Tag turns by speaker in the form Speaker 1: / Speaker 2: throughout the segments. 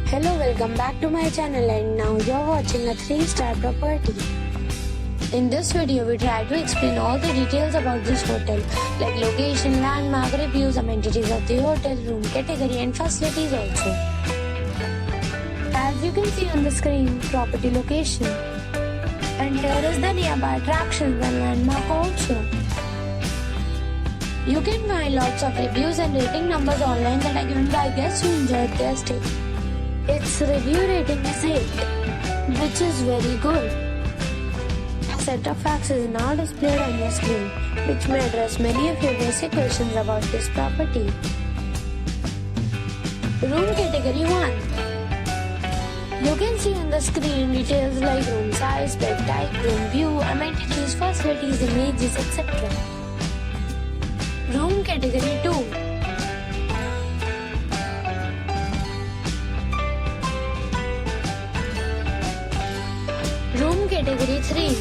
Speaker 1: Hello, welcome back to my channel, and now you're watching a 3-star property. In this video, we try to explain all the details about this hotel, like location, landmark, reviews, amenities of the hotel, room category and facilities also. As you can see on the screen, property location. And here is the nearby attractions and landmark also. You can find lots of reviews and rating numbers online that are given by guests who enjoyed their stay. Its review rating is 8, which is very good. A set of facts is now displayed on your screen, which may address many of your basic questions about this property. Room category 1. You can see on the screen details like room size, bed type, room view, amenities, facilities, images, etc. Room category 2. Room category 3.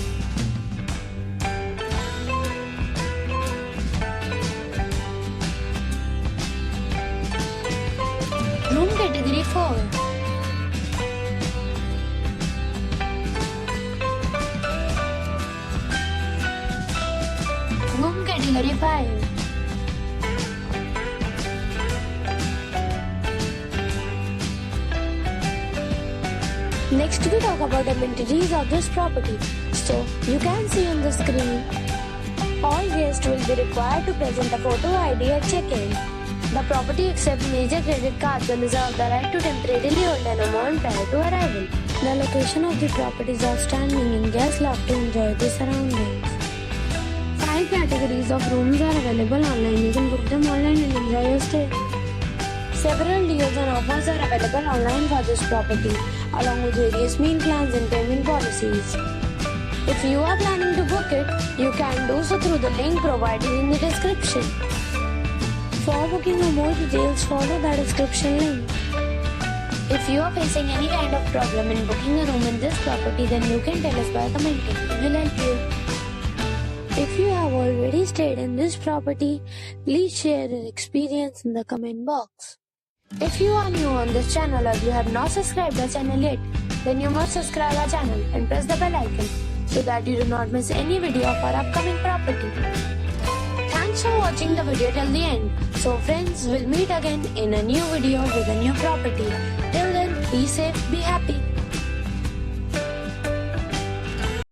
Speaker 1: Room category 4. Room category 5. Next we talk about amenities of this property. So you can see on the screen, all guests will be required to present a photo ID at check-in. The property accepts major credit cards and reserves the right to temporarily hold an amount prior to arrival. The location of the property is outstanding and guests love to enjoy the surroundings. 5 categories of rooms are available online. You can book them online and enjoy your stay. Several deals and offers are available online for this property, along with various meal plans and payment policies. If you are planning to book it, you can do so through the link provided in the description. For booking or more details, follow the description link. If you are facing any kind of problem in booking a room in this property, then you can tell us by commenting. We will help you. If you have already stayed in this property, please share your experience in the comment box. If you are new on this channel or you have not subscribed our channel yet, then you must subscribe our channel and press the bell icon so that you do not miss any video of our upcoming property. Thanks for watching the video till the end. So friends, we'll meet again in a new video with a new property. Till then, be safe, be happy.